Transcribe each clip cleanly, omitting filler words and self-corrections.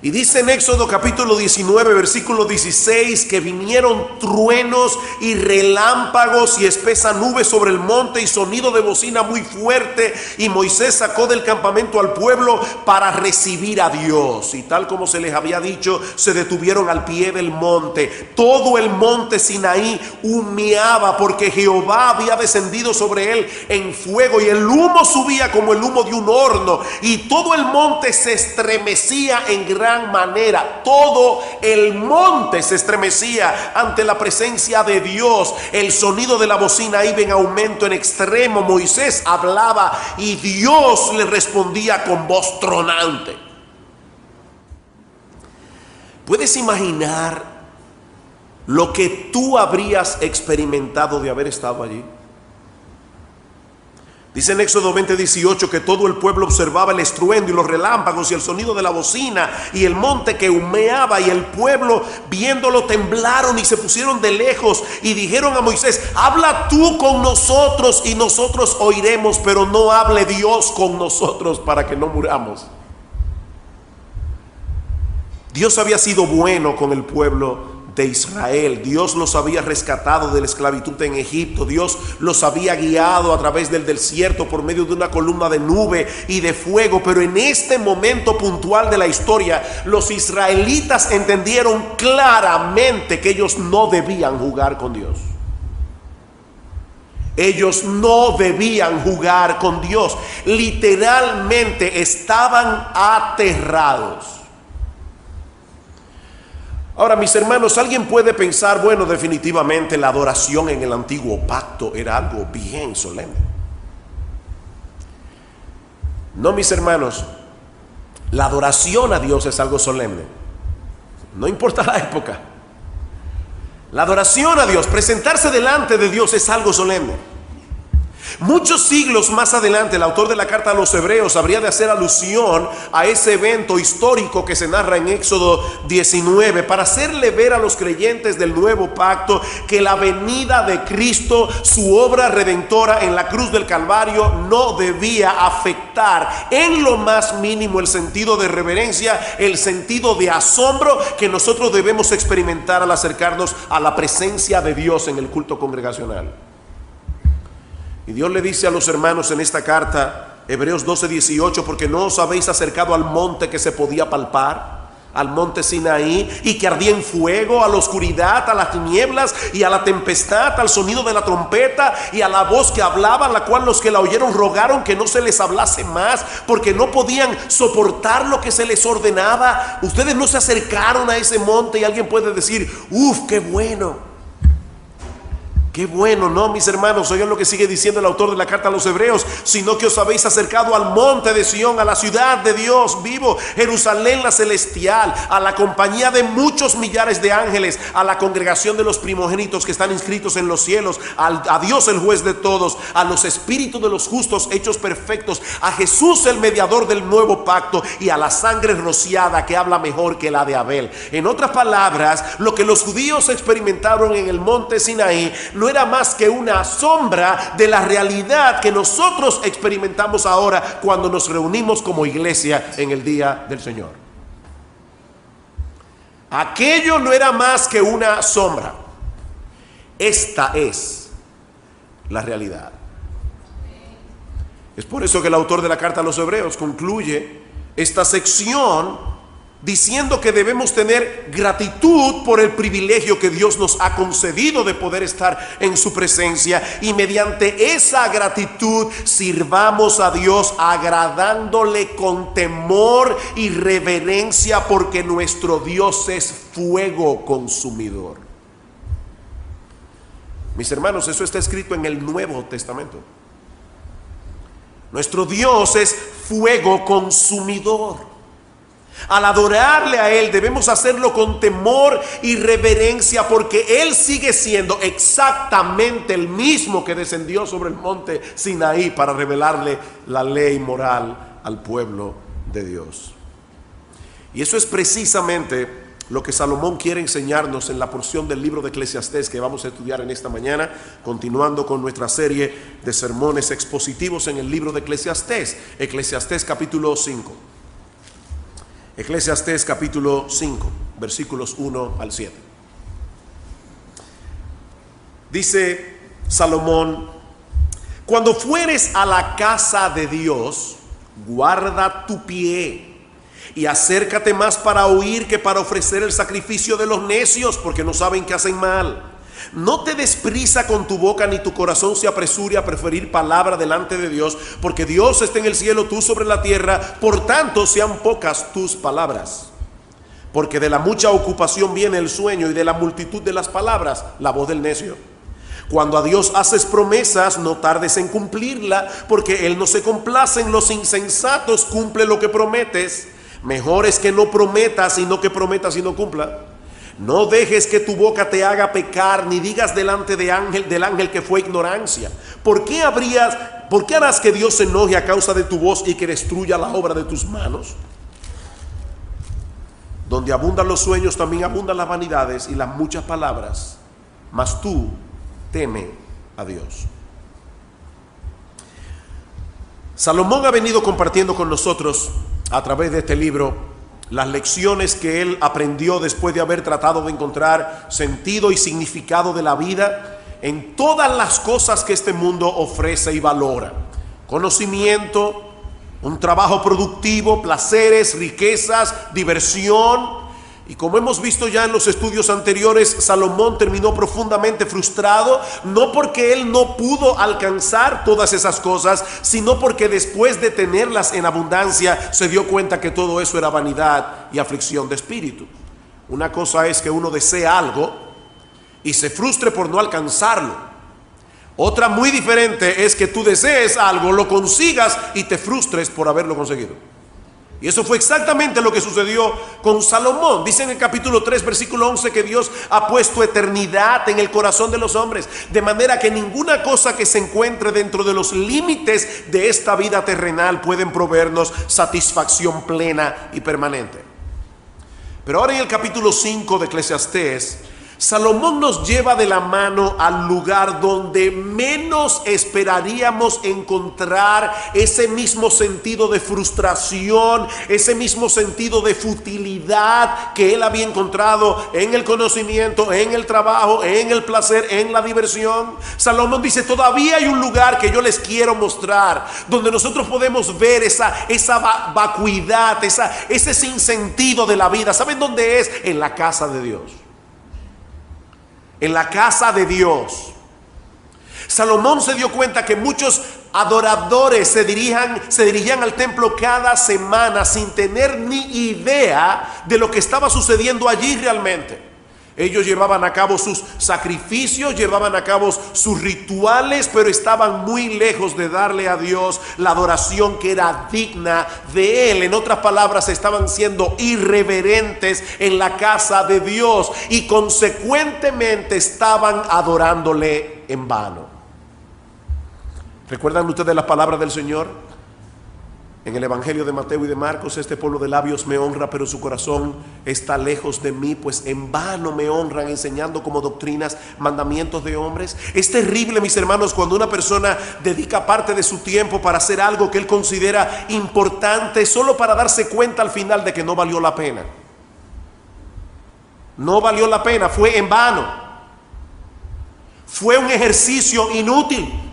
Y dice en Éxodo capítulo 19, versículo 16, que vinieron truenos y relámpagos y espesa nube sobre el monte y sonido de bocina muy fuerte. Y Moisés sacó del campamento al pueblo para recibir a Dios. Y tal como se les había dicho, se detuvieron al pie del monte. Todo el monte Sinaí humeaba porque Jehová había descendido sobre él en fuego, y el humo subía como el humo de un horno. Y todo el monte se estremecía en gran manera. Todo el monte se estremecía ante la presencia de Dios. El sonido de la bocina iba en aumento en extremo. Moisés hablaba y Dios le respondía con voz tronante. ¿Puedes imaginar lo que tú habrías experimentado de haber estado allí? Dice en Éxodo 20:18 que todo el pueblo observaba el estruendo y los relámpagos y el sonido de la bocina y el monte que humeaba, y el pueblo viéndolo temblaron y se pusieron de lejos y dijeron a Moisés: habla tú con nosotros y nosotros oiremos, pero no hable Dios con nosotros para que no muramos. Dios había sido bueno con el pueblo de Israel. Dios los había rescatado de la esclavitud en Egipto. Dios los había guiado a través del desierto por medio de una columna de nube y de fuego. Pero en este momento puntual de la historia, los israelitas entendieron claramente que ellos no debían jugar con Dios. Ellos no debían jugar con Dios. Literalmente estaban aterrados. Ahora, mis hermanos, alguien puede pensar: bueno, definitivamente la adoración en el antiguo pacto era algo bien solemne. No, mis hermanos, la adoración a Dios es algo solemne. No importa la época. La adoración a Dios, presentarse delante de Dios, es algo solemne. Muchos siglos más adelante, el autor de la carta a los Hebreos habría de hacer alusión a ese evento histórico que se narra en Éxodo 19 para hacerle ver a los creyentes del nuevo pacto que la venida de Cristo, su obra redentora en la cruz del Calvario, no debía afectar en lo más mínimo el sentido de reverencia, el sentido de asombro que nosotros debemos experimentar al acercarnos a la presencia de Dios en el culto congregacional. Y Dios le dice a los hermanos en esta carta, Hebreos 12:18, porque no os habéis acercado al monte que se podía palpar, al monte Sinaí, y que ardía en fuego, a la oscuridad, a las tinieblas y a la tempestad, al sonido de la trompeta y a la voz que hablaba, la cual los que la oyeron rogaron que no se les hablase más, porque no podían soportar lo que se les ordenaba. Ustedes no se acercaron a ese monte. Y alguien puede decir: uf, qué bueno. Qué bueno, no, mis hermanos, oigan lo que sigue diciendo el autor de la carta a los Hebreos: sino que os habéis acercado al monte de Sión, a la ciudad de Dios vivo, Jerusalén la celestial, a la compañía de muchos millares de ángeles, a la congregación de los primogénitos que están inscritos en los cielos, a Dios el juez de todos, a los espíritus de los justos hechos perfectos, a Jesús el mediador del nuevo pacto, y a la sangre rociada que habla mejor que la de Abel. En otras palabras, lo que los judíos experimentaron en el monte Sinaí no era más que una sombra de la realidad que nosotros experimentamos ahora cuando nos reunimos como iglesia en el día del Señor. Aquello no era más que una sombra. Esta es la realidad. Es por eso que el autor de la carta a los Hebreos concluye esta sección diciendo que debemos tener gratitud por el privilegio que Dios nos ha concedido de poder estar en su presencia, y mediante esa gratitud sirvamos a Dios agradándole con temor y reverencia, porque nuestro Dios es fuego consumidor. Mis hermanos, eso está escrito en el Nuevo Testamento. Nuestro Dios es fuego consumidor. Al adorarle a Él debemos hacerlo con temor y reverencia, porque Él sigue siendo exactamente el mismo que descendió sobre el monte Sinaí para revelarle la ley moral al pueblo de Dios. Y eso es precisamente lo que Salomón quiere enseñarnos en la porción del libro de Eclesiastés que vamos a estudiar en esta mañana, continuando con nuestra serie de sermones expositivos en el libro de Eclesiastés. Eclesiastés capítulo 5. Eclesiastés capítulo 5, versículos 1 al 7. Dice Salomón: cuando fueres a la casa de Dios, guarda tu pie y acércate más para oír que para ofrecer el sacrificio de los necios, porque no saben que hacen mal. No te des prisa con tu boca, ni tu corazón se apresure a preferir palabra delante de Dios, porque Dios está en el cielo, tú sobre la tierra, por tanto sean pocas tus palabras. Porque de la mucha ocupación viene el sueño, y de la multitud de las palabras la voz del necio. Cuando a Dios haces promesas, no tardes en cumplirla, porque Él no se complace en los insensatos. Cumple lo que prometes. Mejor es que no prometas, y no que prometas y no cumpla. No dejes que tu boca te haga pecar, ni digas delante del ángel que fue ignorancia. ¿Por qué harás que Dios se enoje a causa de tu voz y que destruya la obra de tus manos? Donde abundan los sueños, también abundan las vanidades y las muchas palabras. Mas tú teme a Dios. Salomón ha venido compartiendo con nosotros a través de este libro las lecciones que él aprendió después de haber tratado de encontrar sentido y significado de la vida en todas las cosas que este mundo ofrece y valora: conocimiento, un trabajo productivo, placeres, riquezas, diversión. Y como hemos visto ya en los estudios anteriores, Salomón terminó profundamente frustrado, no porque él no pudo alcanzar todas esas cosas, sino porque después de tenerlas en abundancia se dio cuenta que todo eso era vanidad y aflicción de espíritu. Una cosa es que uno desea algo y se frustre por no alcanzarlo. Otra muy diferente es que tú desees algo, lo consigas y te frustres por haberlo conseguido. Y eso fue exactamente lo que sucedió con Salomón. Dice en el capítulo 3, versículo 11, que Dios ha puesto eternidad en el corazón de los hombres, de manera que ninguna cosa que se encuentre dentro de los límites de esta vida terrenal pueden proveernos satisfacción plena y permanente. Pero ahora en el capítulo 5 de Eclesiastés, Salomón nos lleva de la mano al lugar donde menos esperaríamos encontrar ese mismo sentido de frustración, ese mismo sentido de futilidad que él había encontrado en el conocimiento, en el trabajo, en el placer, en la diversión. Salomón dice: todavía hay un lugar que yo les quiero mostrar, donde nosotros podemos ver esa vacuidad, ese sinsentido de la vida. ¿Saben dónde es? En la casa de Dios. En la casa de Dios. Salomón se dio cuenta que muchos adoradores se dirigían al templo cada semana sin tener ni idea de lo que estaba sucediendo allí realmente. Ellos llevaban a cabo sus sacrificios, llevaban a cabo sus rituales, pero estaban muy lejos de darle a Dios la adoración que era digna de Él. En otras palabras, estaban siendo irreverentes en la casa de Dios y consecuentemente estaban adorándole en vano. ¿Recuerdan ustedes las palabras del Señor? En el Evangelio de Mateo y de Marcos: este pueblo de labios me honra, pero su corazón está lejos de mí, pues en vano me honran, enseñando como doctrinas mandamientos de hombres. Es terrible, mis hermanos, cuando una persona dedica parte de su tiempo para hacer algo que él considera importante, solo para darse cuenta al final de que no valió la pena. No valió la pena, fue en vano. Fue un ejercicio inútil.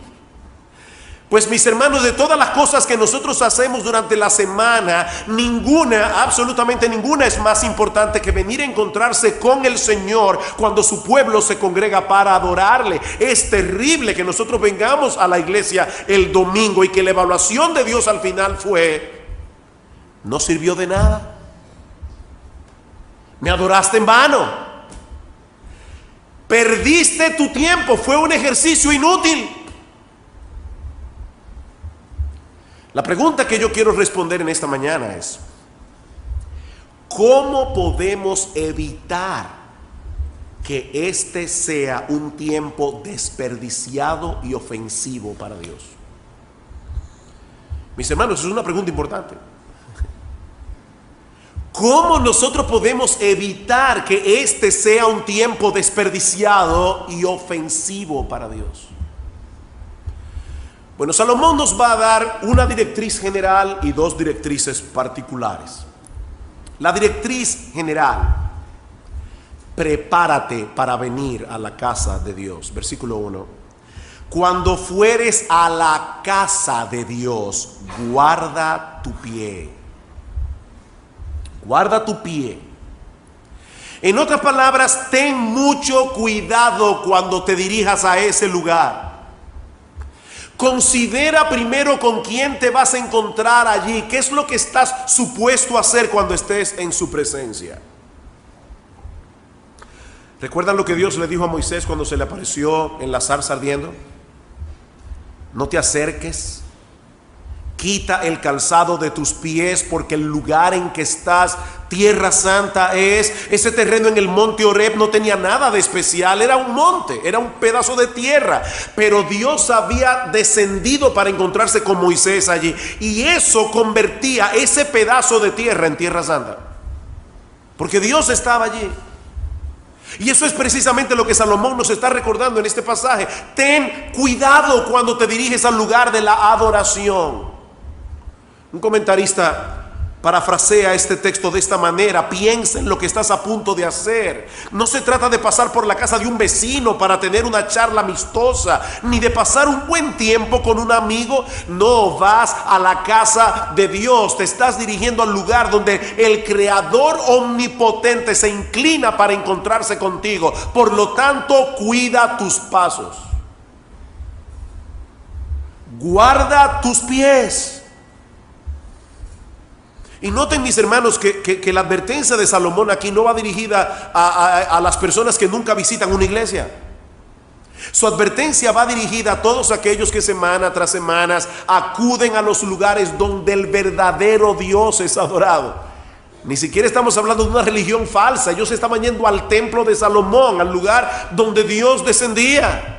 Pues, mis hermanos, de todas las cosas que nosotros hacemos durante la semana, ninguna, absolutamente ninguna, es más importante que venir a encontrarse con el Señor cuando su pueblo se congrega para adorarle. Es terrible que nosotros vengamos a la iglesia el domingo y que la evaluación de Dios al final fue: no sirvió de nada, me adoraste en vano, perdiste tu tiempo, fue un ejercicio inútil. La pregunta que yo quiero responder en esta mañana es: ¿cómo podemos evitar que este sea un tiempo desperdiciado y ofensivo para Dios? Mis hermanos, es una pregunta importante. ¿Cómo nosotros podemos evitar que este sea un tiempo desperdiciado y ofensivo para Dios? Bueno, Salomón nos va a dar una directriz general y dos directrices particulares. La directriz general: prepárate para venir a la casa de Dios. Versículo 1. Cuando fueres a la casa de Dios, guarda tu pie. Guarda tu pie. En otras palabras, ten mucho cuidado cuando te dirijas a ese lugar. Considera primero con quién te vas a encontrar allí. ¿Qué es lo que estás supuesto a hacer cuando estés en su presencia? ¿Recuerdan lo que Dios le dijo a Moisés cuando se le apareció en la zarza ardiendo? No te acerques, quita el calzado de tus pies, porque el lugar en que estás, tierra santa es. Ese terreno en el monte Horeb no tenía nada de especial, era un monte, era un pedazo de tierra, pero Dios había descendido para encontrarse con Moisés allí, y eso convertía ese pedazo de tierra en tierra santa, porque Dios estaba allí. Y eso es precisamente lo que Salomón nos está recordando en este pasaje. Ten cuidado cuando te diriges al lugar de la adoración. Un comentarista parafrasea este texto de esta manera: piensa en lo que estás a punto de hacer. No se trata de pasar por la casa de un vecino para tener una charla amistosa, ni de pasar un buen tiempo con un amigo. No, vas a la casa de Dios. Te estás dirigiendo al lugar donde el Creador omnipotente se inclina para encontrarse contigo. Por lo tanto, cuida tus pasos. Guarda tus pies. Y noten, mis hermanos, que la advertencia de Salomón aquí no va dirigida a las personas que nunca visitan una iglesia. Su advertencia va dirigida a todos aquellos que semana tras semana acuden a los lugares donde el verdadero Dios es adorado. Ni siquiera estamos hablando de una religión falsa. Ellos estaban yendo al templo de Salomón, al lugar donde Dios descendía,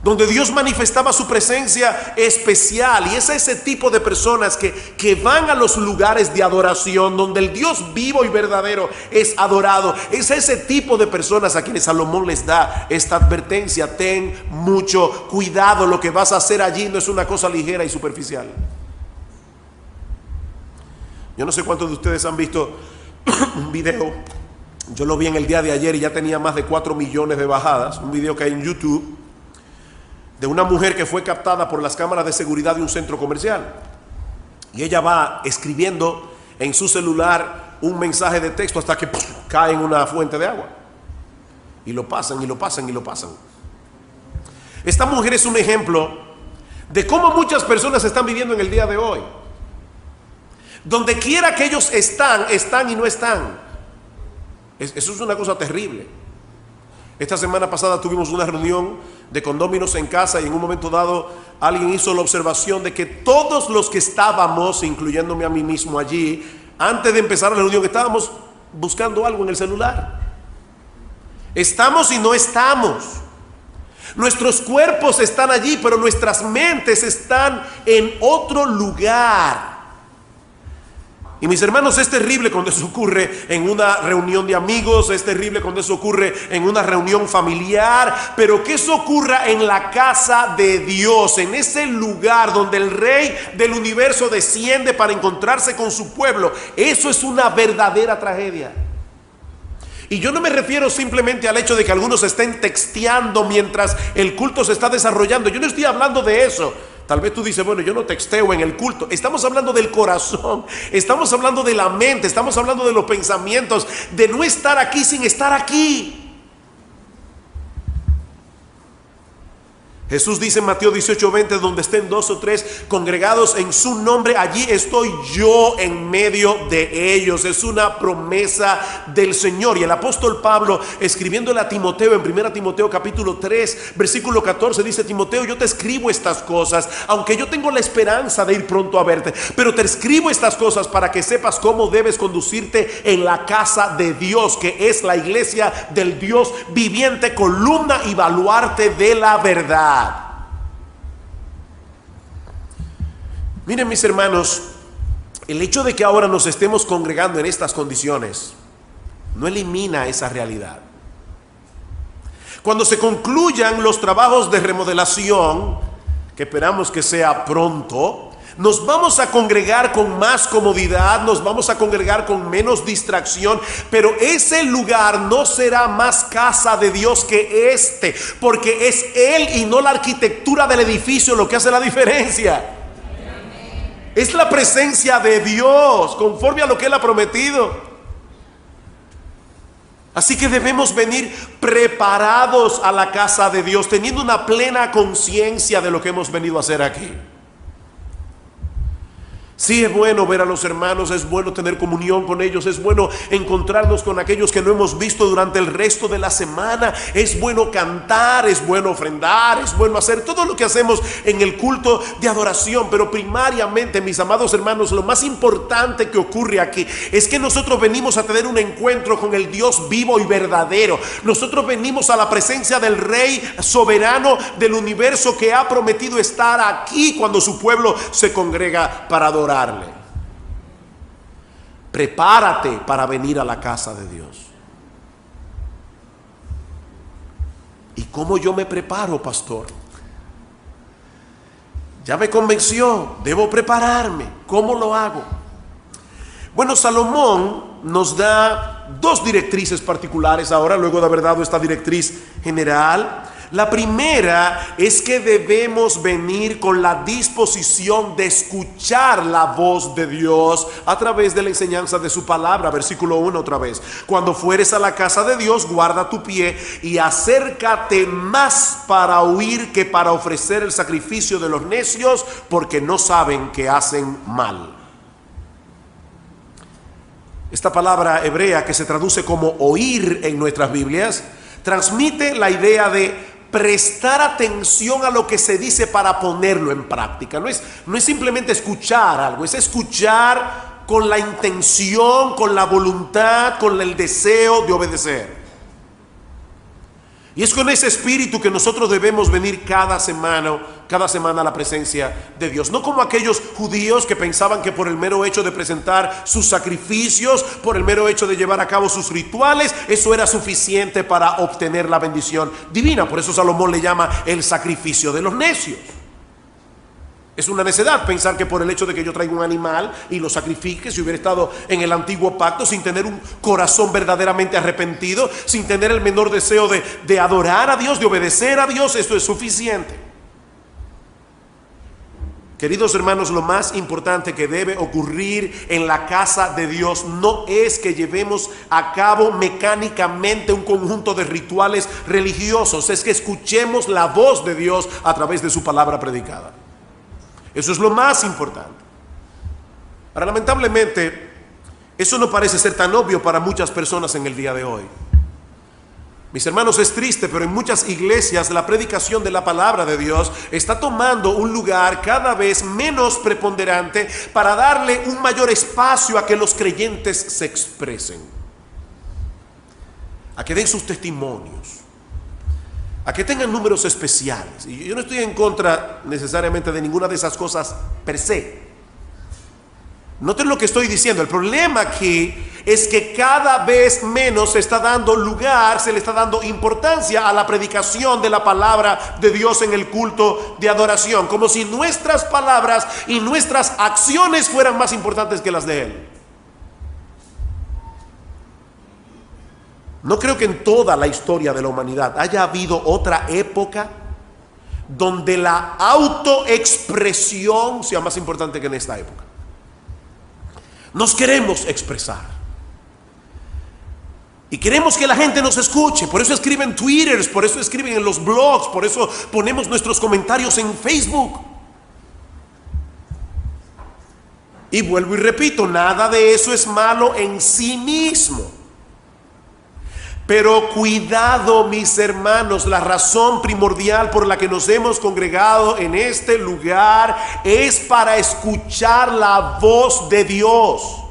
donde Dios manifestaba su presencia especial. Y es ese tipo de personas que van a los lugares de adoración donde el Dios vivo y verdadero es adorado. Es ese tipo de personas a quienes Salomón les da esta advertencia: ten mucho cuidado. Lo que vas a hacer allí no es una cosa ligera y superficial. Yo no sé cuántos de ustedes han visto un video. Yo lo vi en el día de ayer y ya tenía más de 4 millones de bajadas. Un video que hay en YouTube de una mujer que fue captada por las cámaras de seguridad de un centro comercial. Y ella va escribiendo en su celular un mensaje de texto hasta que cae en una fuente de agua. Y lo pasan, y lo pasan, y lo pasan. Esta mujer es un ejemplo de cómo muchas personas están viviendo en el día de hoy. Donde quiera que ellos están y no están. Eso es una cosa terrible. Esta semana pasada tuvimos una reunión de condóminos en casa y en un momento dado alguien hizo la observación de que todos los que estábamos, incluyéndome a mí mismo allí, antes de empezar la reunión estábamos buscando algo en el celular. Estamos y no estamos. Nuestros cuerpos están allí, pero nuestras mentes están en otro lugar. Y mis hermanos, es terrible cuando eso ocurre en una reunión de amigos, es terrible cuando eso ocurre en una reunión familiar, pero que eso ocurra en la casa de Dios, en ese lugar donde el Rey del universo desciende para encontrarse con su pueblo, eso es una verdadera tragedia. Y yo no me refiero simplemente al hecho de que algunos estén texteando mientras el culto se está desarrollando. Yo no estoy hablando de eso. Tal vez tú dices, bueno, yo no texteo en el culto. Estamos hablando del corazón, estamos hablando de la mente, estamos hablando de los pensamientos, de no estar aquí sin estar aquí. Jesús dice en Mateo 18:20, donde estén 2 o 3 congregados en su nombre, allí estoy yo en medio de ellos. Es una promesa del Señor. Y el apóstol Pablo, escribiéndole a Timoteo en 1 Timoteo capítulo 3 versículo 14, dice: Timoteo, yo te escribo estas cosas, aunque yo tengo la esperanza de ir pronto a verte, pero te escribo estas cosas para que sepas cómo debes conducirte en la casa de Dios, que es la iglesia del Dios viviente, columna y baluarte de la verdad. Miren, mis hermanos, el hecho de que ahora nos estemos congregando en estas condiciones no elimina esa realidad. Cuando se concluyan los trabajos de remodelación, que esperamos que sea pronto, Nos vamos a congregar con más comodidad, nos vamos a congregar con menos distracción, pero ese lugar no será más casa de Dios que este, porque es Él y no la arquitectura del edificio lo que hace la diferencia. Es la presencia de Dios, conforme a lo que Él ha prometido. Así que debemos venir preparados a la casa de Dios, teniendo una plena conciencia de lo que hemos venido a hacer aquí. Sí, es bueno ver a los hermanos, es bueno tener comunión con ellos, es bueno encontrarnos con aquellos que no hemos visto durante el resto de la semana, es bueno cantar, es bueno ofrendar, es bueno hacer todo lo que hacemos en el culto de adoración, pero primariamente, mis amados hermanos, lo más importante que ocurre aquí es que nosotros venimos a tener un encuentro con el Dios vivo y verdadero. Nosotros venimos a la presencia del Rey soberano del universo, que ha prometido estar aquí cuando su pueblo se congrega para adorar. Prepárate para venir a la casa de Dios. ¿Y cómo yo me preparo, pastor? Ya me convenció, debo prepararme. ¿Cómo lo hago? Bueno, Salomón nos da dos directrices particulares ahora, luego de haber dado esta directriz general. La primera es que debemos venir con la disposición de escuchar la voz de Dios a través de la enseñanza de su palabra. Versículo 1 otra vez. Cuando fueres a la casa de Dios, guarda tu pie y acércate más para oír que para ofrecer el sacrificio de los necios, porque no saben que hacen mal. Esta palabra hebrea, que se traduce como oír en nuestras Biblias, transmite la idea de prestar atención a lo que se dice para ponerlo en práctica. No es simplemente escuchar algo, es escuchar con la intención, con la voluntad, con el deseo de obedecer. Y es con ese espíritu que nosotros debemos venir cada semana a la presencia de Dios. No como aquellos judíos que pensaban que por el mero hecho de presentar sus sacrificios, por el mero hecho de llevar a cabo sus rituales, eso era suficiente para obtener la bendición divina. Por eso Salomón le llama el sacrificio de los necios. Es una necedad pensar que por el hecho de que yo traiga un animal y lo sacrifique, si hubiera estado en el antiguo pacto sin tener un corazón verdaderamente arrepentido, sin tener el menor deseo de adorar a Dios, de obedecer a Dios, esto es suficiente. Queridos hermanos, lo más importante que debe ocurrir en la casa de Dios no es que llevemos a cabo mecánicamente un conjunto de rituales religiosos, es que escuchemos la voz de Dios a través de su palabra predicada. Eso es lo más importante. Ahora, lamentablemente, eso no parece ser tan obvio para muchas personas en el día de hoy. Mis hermanos, es triste, pero en muchas iglesias la predicación de la palabra de Dios está tomando un lugar cada vez menos preponderante para darle un mayor espacio a que los creyentes se expresen, a que den sus testimonios, a que tengan números especiales. Y yo no estoy en contra necesariamente de ninguna de esas cosas per se. Noten lo que estoy diciendo. El problema aquí es que cada vez menos se está dando lugar, se le está dando importancia a la predicación de la palabra de Dios en el culto de adoración, como si nuestras palabras y nuestras acciones fueran más importantes que las de Él. No creo que en toda la historia de la humanidad haya habido otra época donde la autoexpresión sea más importante que en esta época. Nos queremos expresar y queremos que la gente nos escuche. Por eso escriben Twitters, por eso escriben en los blogs, por eso ponemos nuestros comentarios en Facebook. Y vuelvo y repito, nada de eso es malo en sí mismo. Pero cuidado, mis hermanos, la razón primordial por la que nos hemos congregado en este lugar es para escuchar la voz de Dios.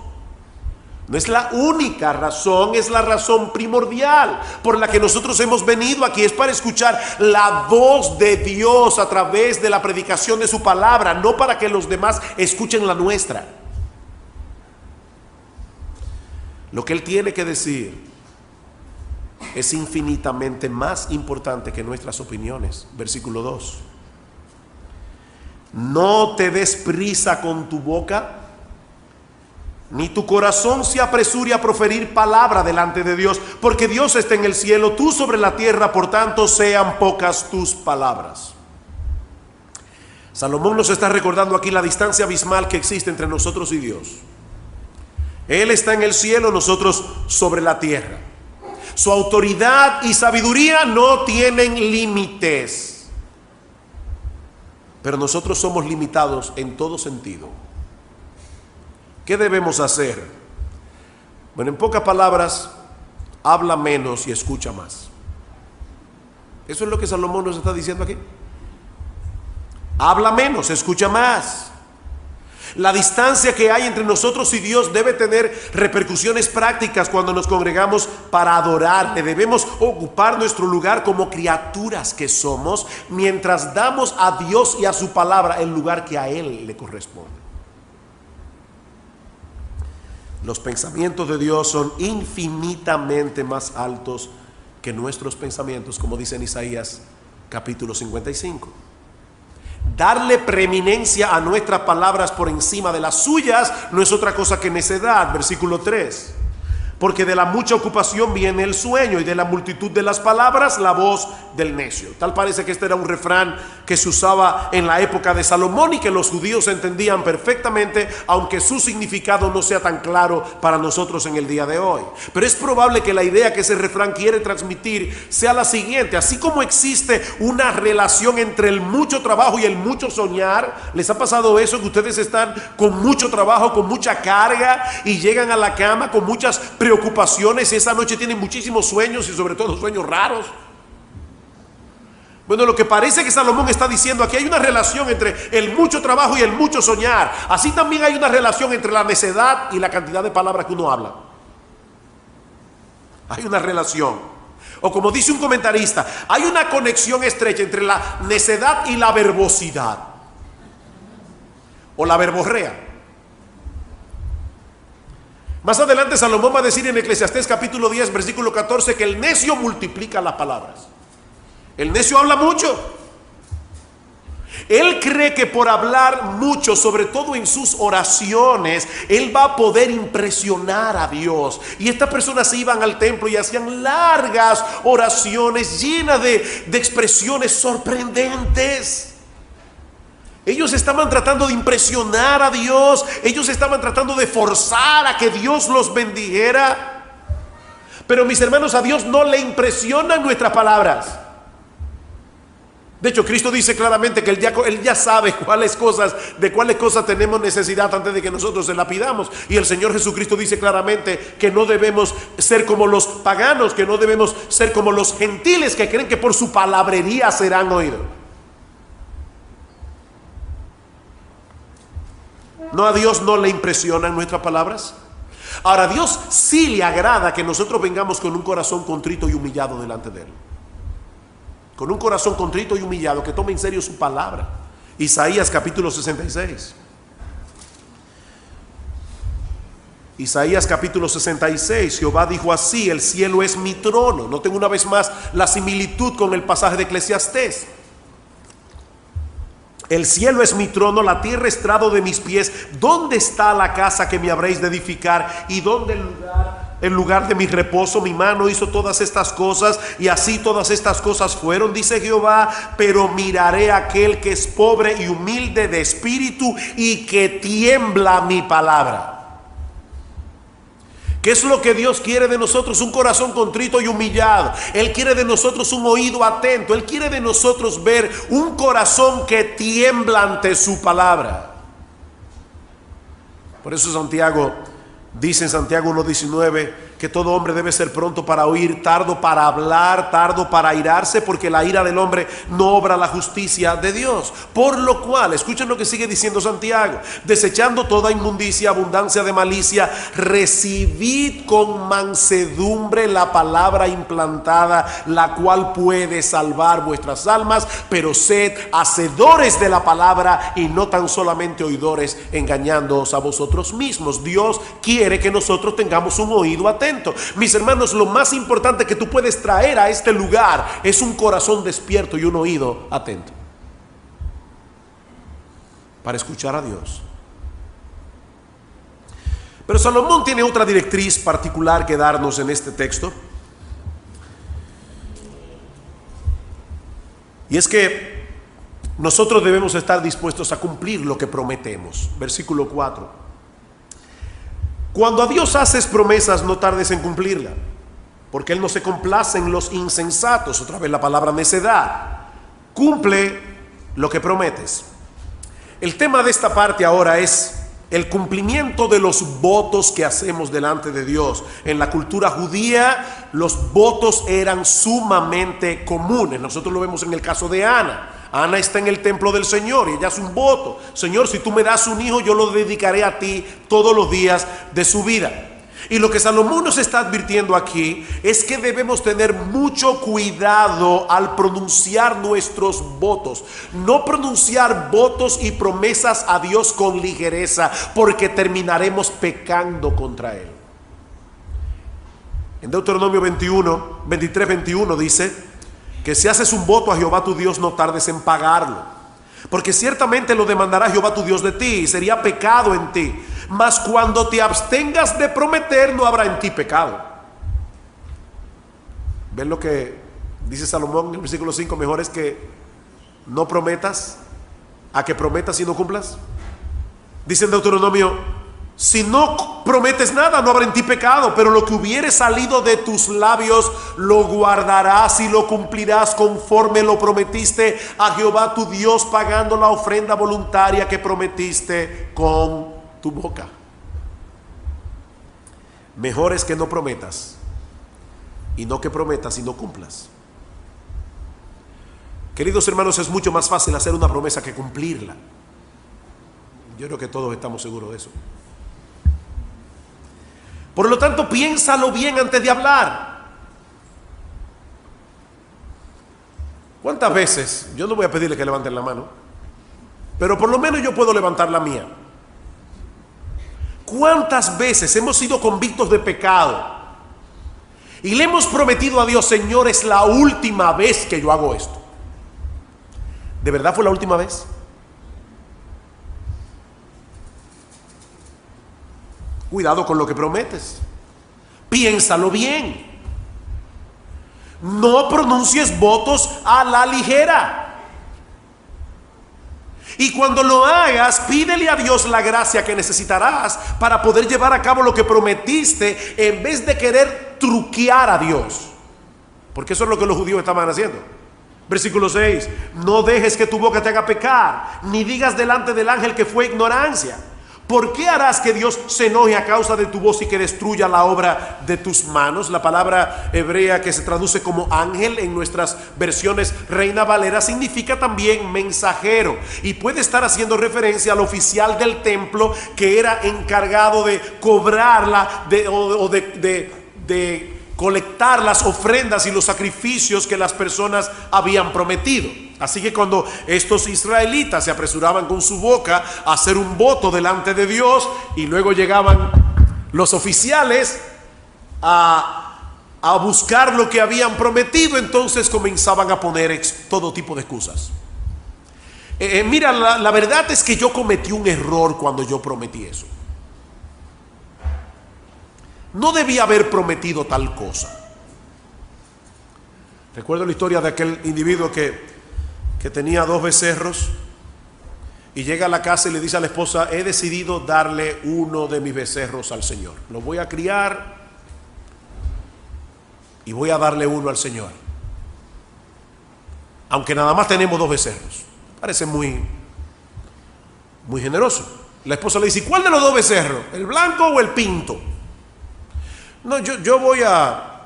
No es la única razón, es la razón primordial por la que nosotros hemos venido aquí. Es para escuchar la voz de Dios a través de la predicación de su palabra, no para que los demás escuchen la nuestra. Lo que Él tiene que decir es infinitamente más importante que nuestras opiniones. Versículo 2. No te des prisa con tu boca, ni tu corazón se apresure a proferir palabra delante de Dios, porque Dios está en el cielo, tú sobre la tierra, por tanto sean pocas tus palabras. Salomón nos está recordando aquí la distancia abismal que existe entre nosotros y Dios. Él está en el cielo, nosotros sobre la tierra. Su autoridad y sabiduría no tienen límites, pero nosotros somos limitados en todo sentido. ¿Qué debemos hacer? Bueno, en pocas palabras, habla menos y escucha más. Eso es lo que Salomón nos está diciendo aquí. Habla menos, escucha más. La distancia que hay entre nosotros y Dios debe tener repercusiones prácticas cuando nos congregamos para adorarle. Debemos ocupar nuestro lugar como criaturas que somos, mientras damos a Dios y a su palabra el lugar que a Él le corresponde. Los pensamientos de Dios son infinitamente más altos que nuestros pensamientos, como dice en Isaías capítulo 55. Darle preeminencia a nuestras palabras por encima de las suyas no es otra cosa que necedad. Versículo 3. Porque de la mucha ocupación viene el sueño, y de la multitud de las palabras la voz del necio. Tal parece que este era un refrán que se usaba en la época de Salomón y que los judíos entendían perfectamente, aunque su significado no sea tan claro para nosotros en el día de hoy. Pero es probable que la idea que ese refrán quiere transmitir sea la siguiente: así como existe una relación entre el mucho trabajo y el mucho soñar. ¿Les ha pasado eso, que ustedes están con mucho trabajo, con mucha carga, y llegan a la cama con muchas preocupaciones, y esa noche tienen muchísimos sueños, y sobre todo sueños raros? Bueno, lo que parece que Salomón está diciendo aquí, hay una relación entre el mucho trabajo y el mucho soñar. Así también hay una relación entre la necedad y la cantidad de palabras que uno habla. Hay una relación. O como dice un comentarista, hay una conexión estrecha entre la necedad y la verbosidad, o la verborrea. Más adelante Salomón va a decir en Eclesiastés capítulo 10 versículo 14 que el necio multiplica las palabras. El necio habla mucho. Él cree que por hablar mucho, sobre todo en sus oraciones, él va a poder impresionar a Dios. Y estas personas se iban al templo y hacían largas oraciones llenas de expresiones sorprendentes. Ellos estaban tratando de impresionar a Dios. Ellos estaban tratando de forzar a que Dios los bendijera. Pero mis hermanos, a Dios no le impresionan nuestras palabras. De hecho, Cristo dice claramente que Él ya sabe de cuáles cosas tenemos necesidad antes de que nosotros se la pidamos. Y el Señor Jesucristo dice claramente que no debemos ser como los paganos, que no debemos ser como los gentiles que creen que por su palabrería serán oídos. ¿No a Dios no le impresionan nuestras palabras? Ahora, a Dios sí le agrada que nosotros vengamos con un corazón contrito y humillado delante de Él. Con un corazón contrito y humillado, que tome en serio su palabra. Isaías capítulo 66. Isaías capítulo 66, Jehová dijo así: el cielo es mi trono. Noten una vez más la similitud con el pasaje de Eclesiastés. El cielo es mi trono, la tierra estrado de mis pies. ¿Dónde está la casa que me habréis de edificar? ¿Y dónde el lugar de mi reposo? Mi mano hizo todas estas cosas, y así todas estas cosas fueron, dice Jehová. Pero miraré a aquel que es pobre y humilde de espíritu, y que tiembla mi palabra. ¿Qué es lo que Dios quiere de nosotros? Un corazón contrito y humillado. Él quiere de nosotros un oído atento. Él quiere de nosotros ver un corazón que tiembla ante su palabra. Por eso Santiago dice en Santiago 1:19 que todo hombre debe ser pronto para oír, tardo para hablar, tardo para airarse, porque la ira del hombre no obra la justicia de Dios. Por lo cual, escuchen lo que sigue diciendo Santiago: desechando toda inmundicia, abundancia de malicia, recibid con mansedumbre la palabra implantada, la cual puede salvar vuestras almas. Pero sed hacedores de la palabra y no tan solamente oidores, engañándoos a vosotros mismos. Dios quiere que nosotros tengamos un oído atento. Mis hermanos, lo más importante que tú puedes traer a este lugar es un corazón despierto y un oído atento. para escuchar a Dios. Pero Salomón tiene otra directriz particular que darnos en este texto. Y es que nosotros debemos estar dispuestos a cumplir lo que prometemos. Versículo 4. Cuando a Dios haces promesas, no tardes en cumplirla, porque Él no se complace en los insensatos. Otra vez la palabra necedad. Cumple lo que prometes. El tema de esta parte ahora es el cumplimiento de los votos que hacemos delante de Dios. En la cultura judía, los votos eran sumamente comunes. Nosotros lo vemos en el caso de Ana. Ana está en el templo del Señor y ella hace un voto. Señor, si tú me das un hijo, yo lo dedicaré a ti todos los días de su vida. Y lo que Salomón nos está advirtiendo aquí es que debemos tener mucho cuidado al pronunciar nuestros votos. No pronunciar votos y promesas a Dios con ligereza, porque terminaremos pecando contra Él. En Deuteronomio 23:21 dice que si haces un voto a Jehová tu Dios, no tardes en pagarlo, porque ciertamente lo demandará Jehová tu Dios de ti y sería pecado en ti. Mas cuando te abstengas de prometer, no habrá en ti pecado. ¿Ven lo que dice Salomón en el versículo 5? Mejor es que no prometas a que prometas y no cumplas. Dice en Deuteronomio: si no prometes nada, no habrá en ti pecado, pero lo que hubiere salido de tus labios lo guardarás y lo cumplirás conforme lo prometiste a Jehová tu Dios, pagando la ofrenda voluntaria que prometiste con tu boca. Mejor es que no prometas y no que prometas y no cumplas. Queridos hermanos, es mucho más fácil hacer una promesa que cumplirla. Yo creo que todos estamos seguros de eso. Por lo tanto, piénsalo bien antes de hablar. ¿Cuántas veces? Yo no voy a pedirle que levanten la mano, pero por lo menos yo puedo levantar la mía. ¿Cuántas veces hemos sido convictos de pecado y le hemos prometido a Dios: Señor, es la última vez que yo hago esto? ¿De verdad fue la última vez? Cuidado con lo que prometes. Piénsalo bien. No pronuncies votos a la ligera. Y cuando lo hagas, pídele a Dios la gracia que necesitarás para poder llevar a cabo lo que prometiste, en vez de querer truquear a Dios. Porque eso es lo que los judíos estaban haciendo. Versículo 6: no dejes que tu boca te haga pecar, ni digas delante del ángel que fue ignorancia. ¿Por qué harás que Dios se enoje a causa de tu voz y que destruya la obra de tus manos? La palabra hebrea que se traduce como ángel en nuestras versiones Reina Valera significa también mensajero, y puede estar haciendo referencia al oficial del templo que era encargado de cobrarla de colectar las ofrendas y los sacrificios que las personas habían prometido. Así que cuando estos israelitas se apresuraban con su boca a hacer un voto delante de Dios, y luego llegaban los oficiales a buscar lo que habían prometido, entonces comenzaban a poner todo tipo de excusas. Mira, la verdad es que yo cometí un error cuando yo prometí eso. No debía haber prometido tal cosa. Recuerdo la historia de aquel individuo que tenía 2 becerros y llega a la casa y le dice a la esposa: he decidido darle uno de mis becerros al Señor. Lo voy a criar y voy a darle uno al Señor. Aunque nada más tenemos 2 becerros. Parece muy generoso. La esposa le dice: ¿y cuál de los 2 becerros? ¿El blanco o el pinto? No, yo voy a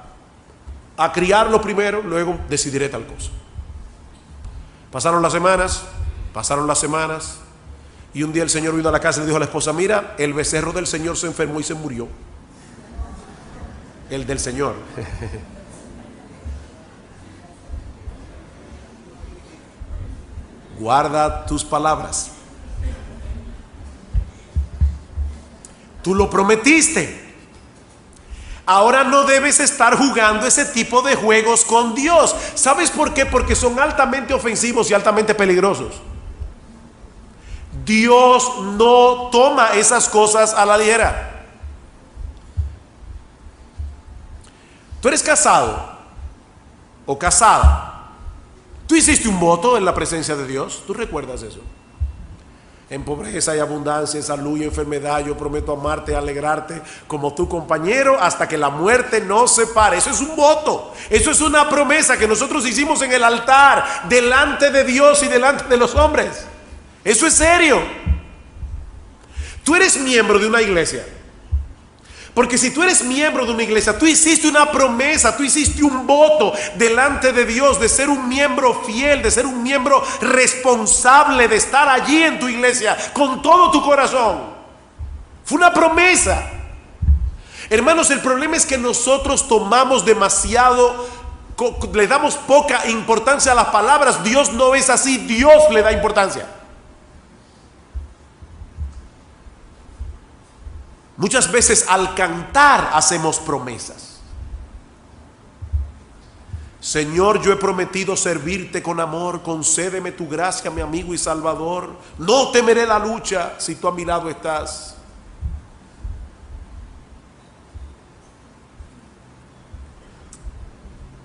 criarlo primero, luego decidiré tal cosa. Pasaron las semanas, y un día el Señor vino a la casa y le dijo a la esposa: mira, el becerro del Señor se enfermó y se murió. El del Señor. Guarda tus palabras. Tú lo prometiste. Ahora no debes estar jugando ese tipo de juegos con Dios. ¿Sabes por qué? Porque son altamente ofensivos y altamente peligrosos. Dios no toma esas cosas a la ligera. Tú eres casado o casada. Tú hiciste un voto en la presencia de Dios. ¿Tú recuerdas eso? En pobreza y abundancia, en salud y enfermedad, yo prometo amarte y alegrarte como tu compañero hasta que la muerte nos separe. Eso es un voto. Eso es una promesa que nosotros hicimos en el altar, delante de Dios y delante de los hombres. Eso es serio. Tú eres miembro de una iglesia. Porque si tú eres miembro de una iglesia, tú hiciste una promesa, tú hiciste un voto delante de Dios de ser un miembro fiel, de ser un miembro responsable, de estar allí en tu iglesia con todo tu corazón. Fue una promesa. Hermanos, el problema es que nosotros tomamos demasiado, le damos poca importancia a las palabras. Dios no es así, Dios le da importancia. Muchas veces al cantar hacemos promesas. Señor, yo he prometido servirte con amor, concédeme tu gracia, mi amigo y salvador. No temeré la lucha si tú a mi lado estás.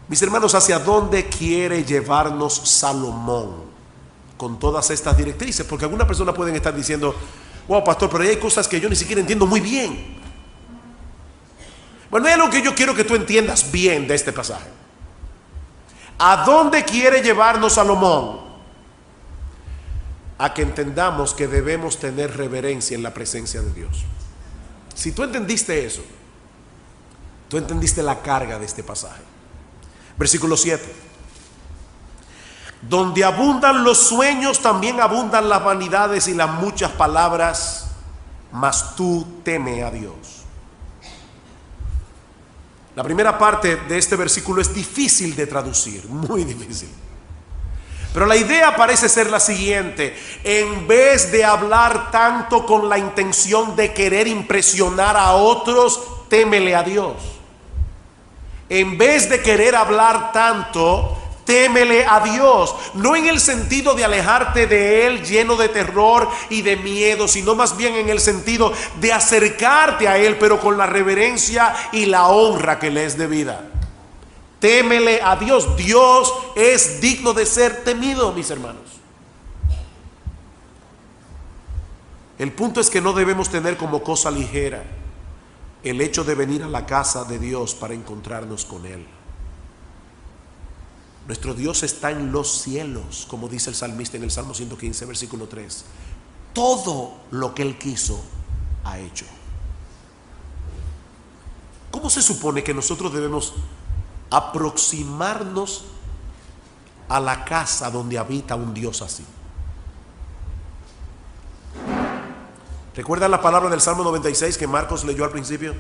Mis hermanos, ¿hacia dónde quiere llevarnos Salomón con todas estas directrices? Porque algunas personas pueden estar diciendo: wow, pastor, pero hay cosas que yo ni siquiera entiendo muy bien. Bueno, hay algo que yo quiero que tú entiendas bien de este pasaje. ¿A dónde quiere llevarnos Salomón? A que entendamos que debemos tener reverencia en la presencia de Dios. Si tú entendiste eso, tú entendiste la carga de este pasaje. Versículo 7. Donde abundan los sueños, también abundan las vanidades y las muchas palabras, mas tú teme a Dios. La primera parte de este versículo es difícil de traducir, muy difícil. Pero la idea parece ser la siguiente: en vez de hablar tanto con la intención de querer impresionar a otros, témele a Dios. En vez de querer hablar tanto, témele a Dios, no en el sentido de alejarte de Él lleno de terror y de miedo, sino más bien en el sentido de acercarte a Él, pero con la reverencia y la honra que le es debida. Témele a Dios. Dios es digno de ser temido, mis hermanos. El punto es que no debemos tener como cosa ligera el hecho de venir a la casa de Dios para encontrarnos con Él. Nuestro Dios está en los cielos, como dice el salmista en el Salmo 115, versículo 3. Todo lo que Él quiso, ha hecho. ¿Cómo se supone que nosotros debemos aproximarnos a la casa donde habita un Dios así? ¿Recuerdan la palabra del Salmo 96 que Marcos leyó al principio?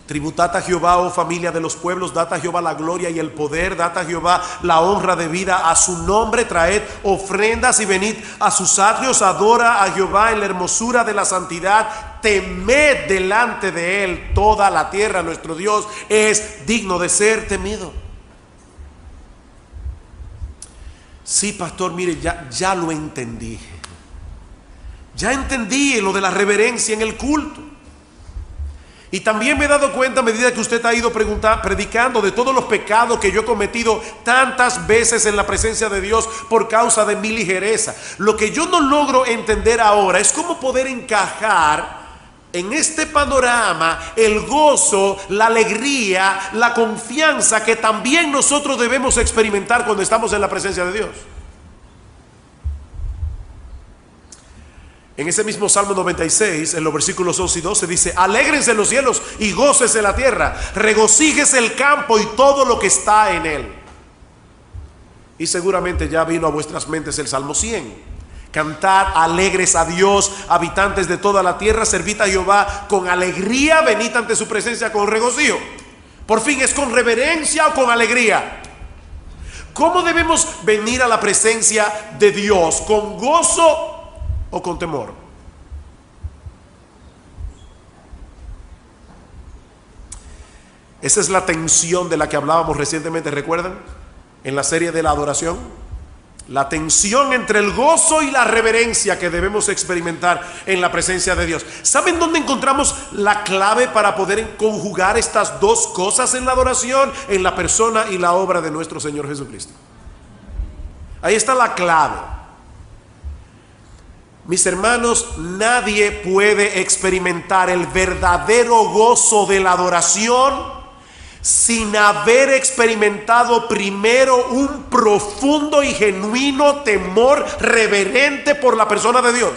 Tributad a Jehová, oh familia de los pueblos, dad a Jehová la gloria y el poder, dad a Jehová la honra debida a su nombre, traed ofrendas y venid a sus atrios, adora a Jehová en la hermosura de la santidad, temed delante de Él toda la tierra. Nuestro Dios es digno de ser temido. Sí, pastor, mire, ya lo entendí. Ya entendí lo de la reverencia en el culto. Y también me he dado cuenta, a medida que usted ha ido predicando, de todos los pecados que yo he cometido tantas veces en la presencia de Dios por causa de mi ligereza. Lo que yo no logro entender ahora es cómo poder encajar en este panorama el gozo, la alegría, la confianza que también nosotros debemos experimentar cuando estamos en la presencia de Dios. En ese mismo Salmo 96, en los versículos 11 y 12 dice: alégrense los cielos y gócese la tierra, regocíjese el campo y todo lo que está en él. Y seguramente ya vino a vuestras mentes el Salmo 100. Cantad alegres a Dios, habitantes de toda la tierra, servid a Jehová con alegría, venid ante su presencia con regocijo. Por fin, ¿es con reverencia o con alegría? ¿Cómo debemos venir a la presencia de Dios? ¿Con gozo o con temor? Esa es la tensión de la que hablábamos recientemente, ¿recuerdan? En la serie de la adoración. La tensión entre el gozo y la reverencia que debemos experimentar en la presencia de Dios. ¿Saben dónde encontramos la clave para poder conjugar estas dos cosas en la adoración? En la persona y la obra de nuestro Señor Jesucristo. Ahí está la clave. Mis hermanos, nadie puede experimentar el verdadero gozo de la adoración sin haber experimentado primero un profundo y genuino temor reverente por la persona de Dios.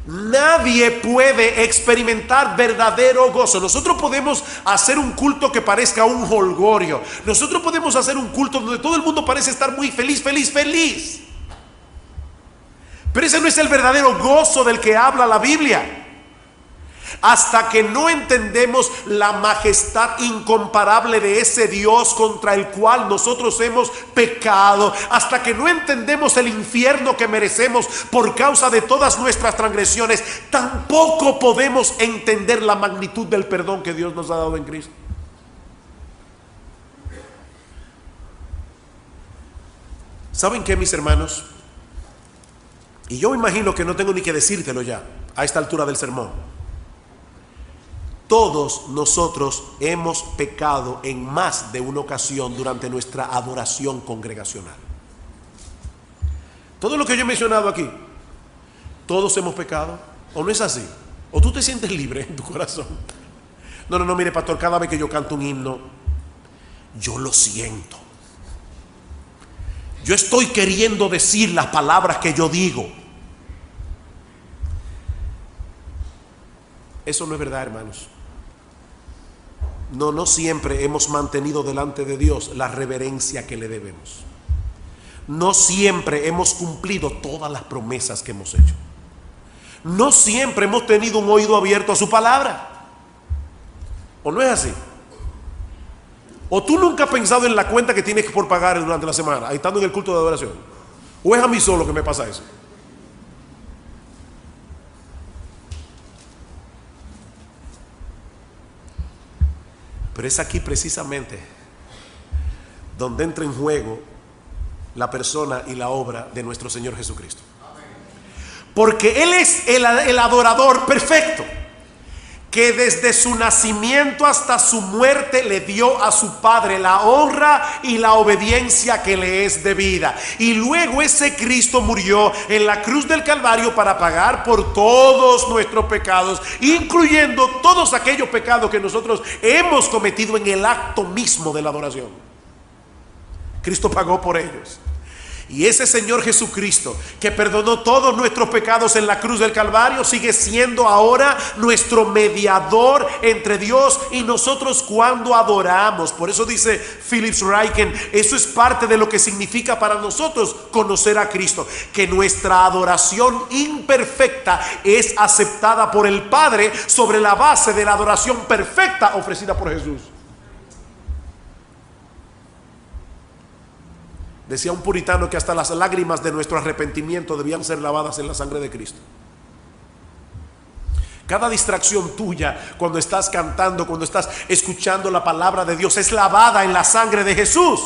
Nadie puede experimentar verdadero gozo. Nosotros podemos hacer un culto que parezca un jolgorio. Nosotros podemos hacer un culto donde todo el mundo parece estar muy feliz, feliz, feliz. Pero ese no es el verdadero gozo del que habla la Biblia. Hasta que no entendemos la majestad incomparable de ese Dios contra el cual nosotros hemos pecado, hasta que no entendemos el infierno que merecemos por causa de todas nuestras transgresiones, tampoco podemos entender la magnitud del perdón que Dios nos ha dado en Cristo. ¿Saben qué, mis hermanos? Y yo me imagino que no tengo ni que decírtelo ya a esta altura del sermón. Todos nosotros hemos pecado en más de una ocasión durante nuestra adoración congregacional. Todo lo que yo he mencionado aquí, todos hemos pecado. ¿O no es así? ¿O tú te sientes libre en tu corazón? No, mire, pastor, cada vez que yo canto un himno, yo lo siento. Yo estoy queriendo decir las palabras que yo digo. Eso no es verdad, hermanos. No siempre hemos mantenido delante de Dios la reverencia que le debemos. No siempre hemos cumplido todas las promesas que hemos hecho. No siempre hemos tenido un oído abierto a su palabra. ¿O no es así? ¿O tú nunca has pensado en la cuenta que tienes por pagar durante la semana, ahí estando en el culto de adoración? ¿O es a mí solo que me pasa eso? Pero es aquí precisamente donde entra en juego la persona y la obra de nuestro Señor Jesucristo. Porque Él es el adorador perfecto, que desde su nacimiento hasta su muerte le dio a su Padre la honra y la obediencia que le es debida. Y luego ese Cristo murió en la cruz del Calvario para pagar por todos nuestros pecados, incluyendo todos aquellos pecados que nosotros hemos cometido en el acto mismo de la adoración. Cristo pagó por ellos. Y ese Señor Jesucristo, que perdonó todos nuestros pecados en la cruz del Calvario, sigue siendo ahora nuestro mediador entre Dios y nosotros cuando adoramos. Por eso dice Philip Ryken, eso es parte de lo que significa para nosotros conocer a Cristo, que nuestra adoración imperfecta es aceptada por el Padre sobre la base de la adoración perfecta ofrecida por Jesús. Decía un puritano que hasta las lágrimas de nuestro arrepentimiento debían ser lavadas en la sangre de Cristo. Cada distracción tuya cuando estás cantando, cuando estás escuchando la palabra de Dios, es lavada en la sangre de Jesús.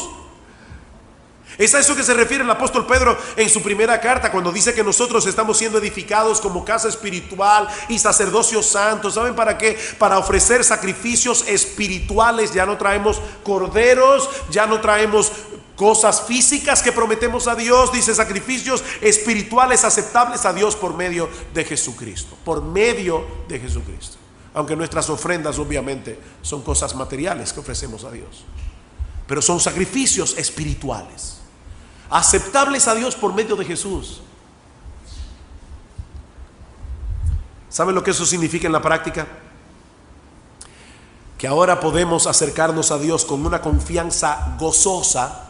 Es a eso que se refiere el apóstol Pedro en su primera carta, cuando dice que nosotros estamos siendo edificados como casa espiritual y sacerdocio santo. ¿Saben para qué? Para ofrecer sacrificios espirituales. Ya no traemos corderos, ya no traemos cosas físicas que prometemos a Dios. Dice sacrificios espirituales aceptables a Dios por medio de Jesucristo. Por medio de Jesucristo. Aunque nuestras ofrendas obviamente son cosas materiales que ofrecemos a Dios, pero son sacrificios espirituales aceptables a Dios por medio de Jesús. ¿Saben lo que eso significa en la práctica? Que ahora podemos acercarnos a Dios con una confianza gozosa,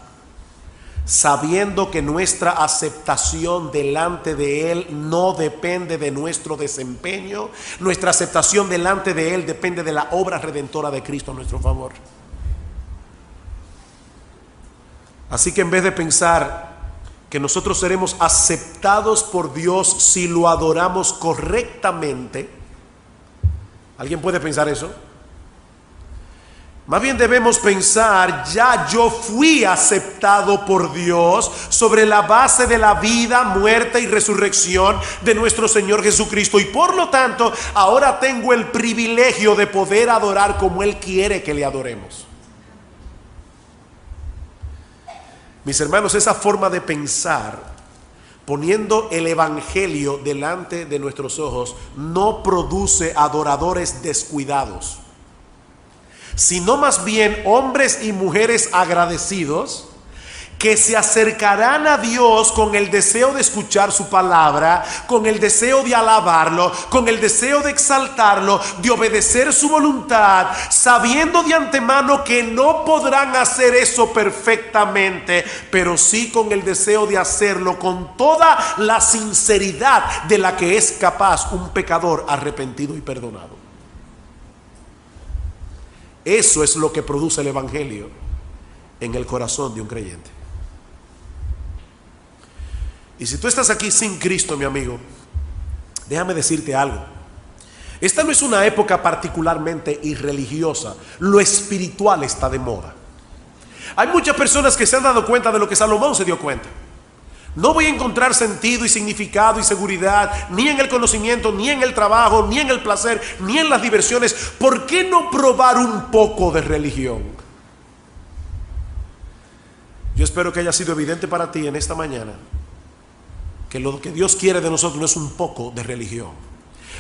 sabiendo que nuestra aceptación delante de Él no depende de nuestro desempeño. Nuestra aceptación delante de Él depende de la obra redentora de Cristo a nuestro favor. Así que en vez de pensar que nosotros seremos aceptados por Dios si lo adoramos correctamente, ¿alguien puede pensar eso? Más bien debemos pensar, ya yo fui aceptado por Dios sobre la base de la vida, muerte y resurrección de nuestro Señor Jesucristo. Y por lo tanto, ahora tengo el privilegio de poder adorar como Él quiere que le adoremos. Mis hermanos, esa forma de pensar, poniendo el evangelio delante de nuestros ojos, no produce adoradores descuidados, sino más bien hombres y mujeres agradecidos que se acercarán a Dios con el deseo de escuchar su palabra, con el deseo de alabarlo, con el deseo de exaltarlo, de obedecer su voluntad, sabiendo de antemano que no podrán hacer eso perfectamente, pero sí con el deseo de hacerlo con toda la sinceridad de la que es capaz un pecador arrepentido y perdonado. Eso es lo que produce el evangelio en el corazón de un creyente. Y si tú estás aquí sin Cristo, mi amigo, déjame decirte algo. Esta no es una época particularmente irreligiosa. Lo espiritual está de moda. Hay muchas personas que se han dado cuenta de lo que Salomón se dio cuenta. No voy a encontrar sentido y significado y seguridad ni en el conocimiento, ni en el trabajo, ni en el placer, ni en las diversiones. ¿Por qué no probar un poco de religión? Yo espero que haya sido evidente para ti en esta mañana que lo que Dios quiere de nosotros no es un poco de religión.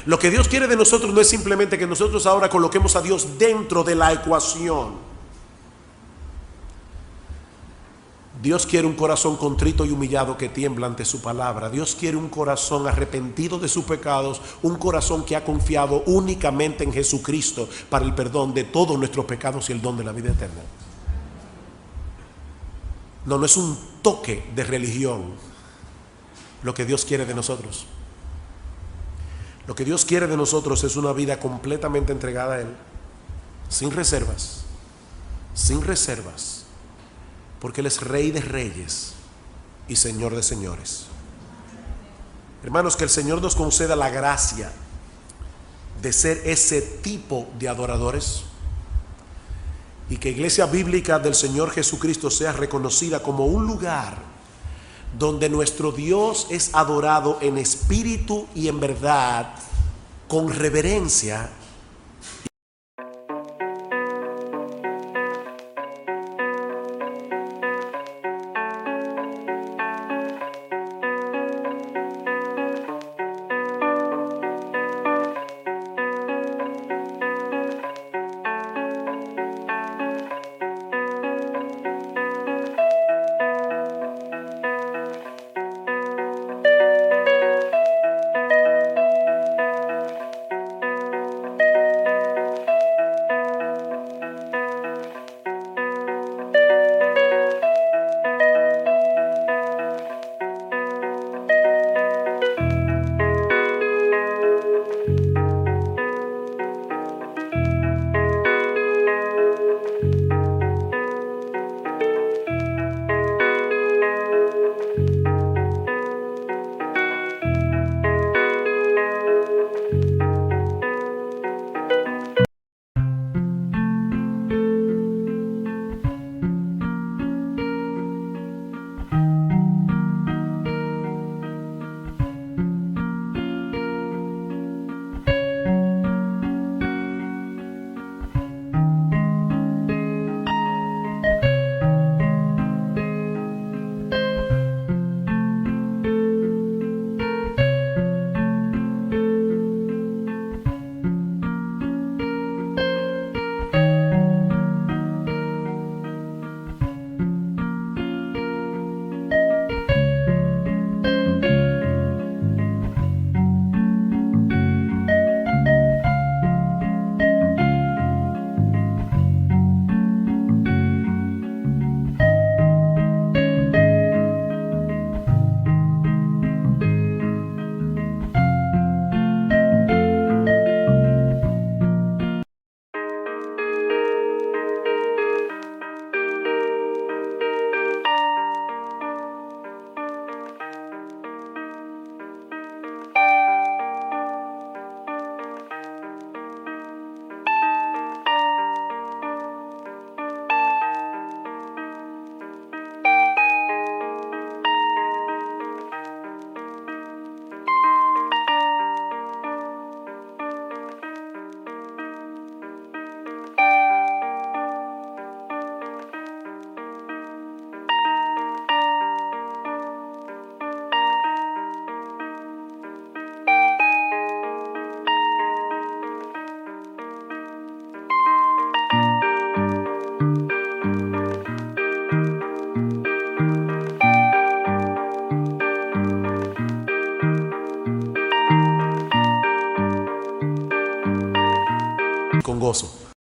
Lo que Dios quiere de nosotros no es simplemente que nosotros ahora coloquemos a Dios dentro de la ecuación. Dios quiere un corazón contrito y humillado que tiembla ante su palabra. Dios quiere un corazón arrepentido de sus pecados, un corazón que ha confiado únicamente en Jesucristo para el perdón de todos nuestros pecados y el don de la vida eterna. No es un toque de religión lo que Dios quiere de nosotros. Lo que Dios quiere de nosotros es una vida completamente entregada a Él, sin reservas, porque Él es Rey de reyes y Señor de señores. Hermanos, que el Señor nos conceda la gracia de ser ese tipo de adoradores, y que Iglesia Bíblica del Señor Jesucristo sea reconocida como un lugar donde nuestro Dios es adorado en espíritu y en verdad, con reverencia. gozo.